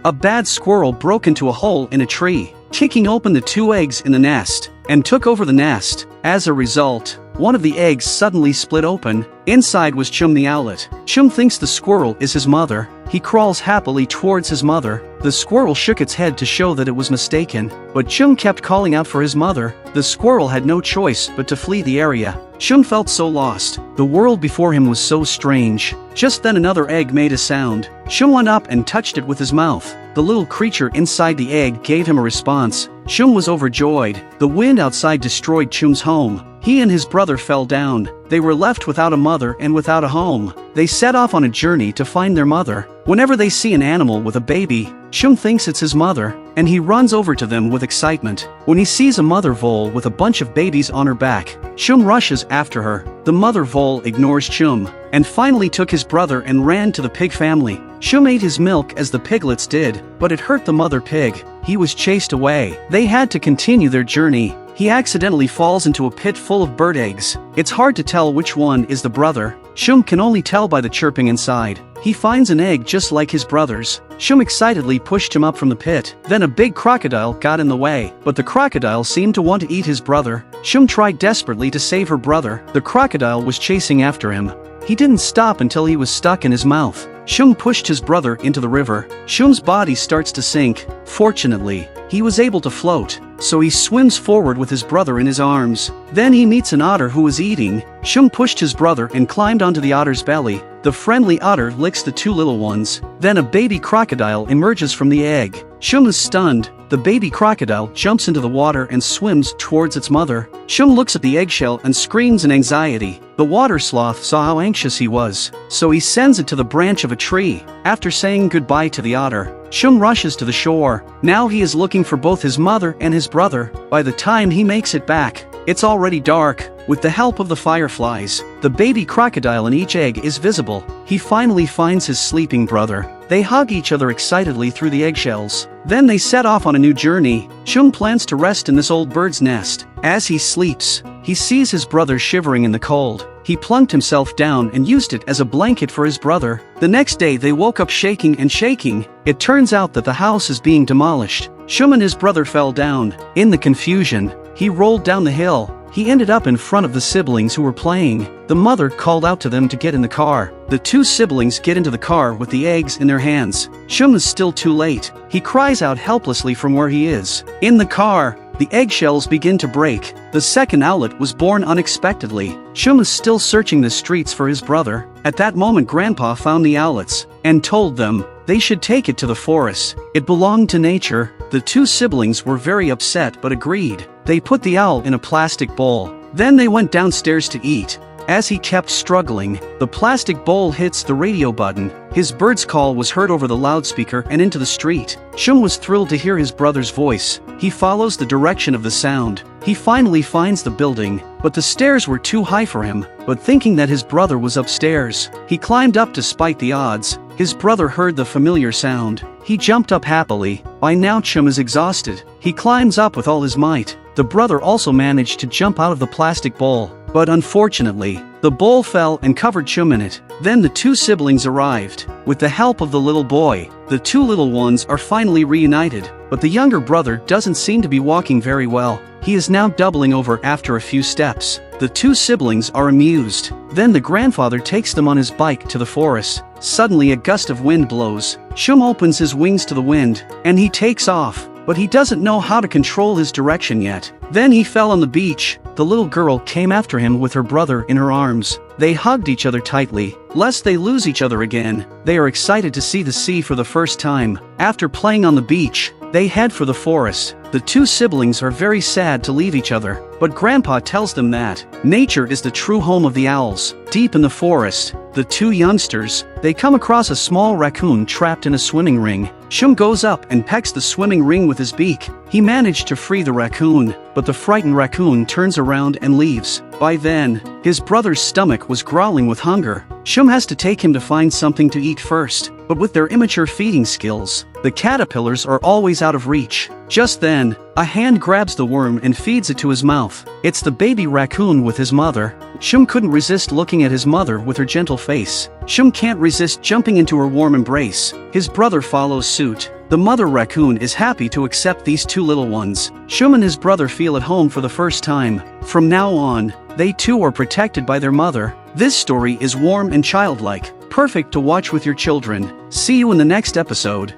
a bad squirrel broke into a hole in a tree, kicking open the 2 eggs in the nest, and took over the nest. As a result, one of the eggs suddenly split open. Inside was Chum the owlet. Chum thinks the squirrel is his mother. He crawls happily towards his mother. The squirrel shook its head to show that it was mistaken, but Chum kept calling out for his mother. The squirrel had no choice but to flee the area. Chum felt so lost. The world before him was so strange. Just then another egg made a sound. Chum went up and touched it with his mouth. The little creature inside the egg gave him a response. Chum was overjoyed. The wind outside destroyed Chum's home. He and his brother fell down. They were left without a mother and without a home. They set off on a journey to find their mother. Whenever they see an animal with a baby, Chum thinks it's his mother, and he runs over to them with excitement. When he sees a mother vole with a bunch of babies on her back, Chum rushes after her. The mother vole ignores Chum, and finally took his brother and ran to the pig family. Chum ate his milk as the piglets did, but it hurt the mother pig. He was chased away. They had to continue their journey. He accidentally falls into a pit full of bird eggs. It's hard to tell which one is the brother. Chum can only tell by the chirping inside. He finds an egg just like his brother's. Chum excitedly pushed him up from the pit. Then a big crocodile got in the way, but the crocodile seemed to want to eat his brother. Chum tried desperately to save her brother. The crocodile was chasing after him. He didn't stop until he was stuck in his mouth. Chum pushed his brother into the river. Chum's body starts to sink. Fortunately, he was able to float, so he swims forward with his brother in his arms. Then he meets an otter who was eating. Chum pushed his brother and climbed onto the otter's belly. The friendly otter licks the 2 little ones. Then a baby crocodile emerges from the egg. Chum is stunned. The baby crocodile jumps into the water and swims towards its mother. Chum looks at the eggshell and screams in anxiety. The water sloth saw how anxious he was, so he sends it to the branch of a tree. After saying goodbye to the otter, Chum rushes to the shore. Now he is looking for both his mother and his brother. By the time he makes it back, it's already dark. With the help of the fireflies, the baby crocodile in each egg is visible. He finally finds his sleeping brother. They hug each other excitedly through the eggshells. Then they set off on a new journey. Chum plans to rest in this old bird's nest. As he sleeps, he sees his brother shivering in the cold. He plunked himself down and used it as a blanket for his brother. The next day they woke up shaking and shaking. It turns out that the house is being demolished. Chum and his brother fell down. In the confusion, he rolled down the hill. He ended up in front of the siblings who were playing. The mother called out to them to get in the car. The 2 siblings get into the car with the eggs in their hands. Chum is still too late. He cries out helplessly from where he is. In the car, the eggshells begin to break. The second owlet was born unexpectedly. Chum is still searching the streets for his brother. At that moment Grandpa found the owlets, and told them they should take it to the forest. It belonged to nature. The 2 siblings were very upset but agreed. They put the owl in a plastic bowl. Then they went downstairs to eat. As he kept struggling, the plastic bowl hits the radio button. His bird's call was heard over the loudspeaker and into the street. Chum was thrilled to hear his brother's voice. He follows the direction of the sound. He finally finds the building, but the stairs were too high for him. But thinking that his brother was upstairs, he climbed up despite the odds. His brother heard the familiar sound. He jumped up happily. By now Chum is exhausted. He climbs up with all his might. The brother also managed to jump out of the plastic bowl, but unfortunately, the bowl fell and covered Chum in it. Then the 2 siblings arrived. With the help of the little boy, the 2 little ones are finally reunited, but the younger brother doesn't seem to be walking very well. He is now doubling over after a few steps. The 2 siblings are amused. Then the grandfather takes them on his bike to the forest. Suddenly a gust of wind blows. Chum opens his wings to the wind, and he takes off. But he doesn't know how to control his direction yet. Then he fell on the beach. The little girl came after him with her brother in her arms. They hugged each other tightly, lest they lose each other again. They are excited to see the sea for the first time. After playing on the beach, they head for the forest. The 2 siblings are very sad to leave each other, but Grandpa tells them that nature is the true home of the owls. Deep in the forest, the 2 youngsters, they come across a small raccoon trapped in a swimming ring. Chum goes up and pecks the swimming ring with his beak. He managed to free the raccoon, but the frightened raccoon turns around and leaves. By then, his brother's stomach was growling with hunger. Chum has to take him to find something to eat first, but with their immature feeding skills, the caterpillars are always out of reach. Just then, a hand grabs the worm and feeds it to his mouth. It's the baby raccoon with his mother. Chum couldn't resist looking at his mother with her gentle face. Shum can't resist jumping into her warm embrace. His brother follows suit. The mother raccoon is happy to accept these two little ones. Shum and his brother feel at home for the first time. From now on, they too are protected by their mother. This story is warm and childlike, perfect to watch with your children. See you in the next episode.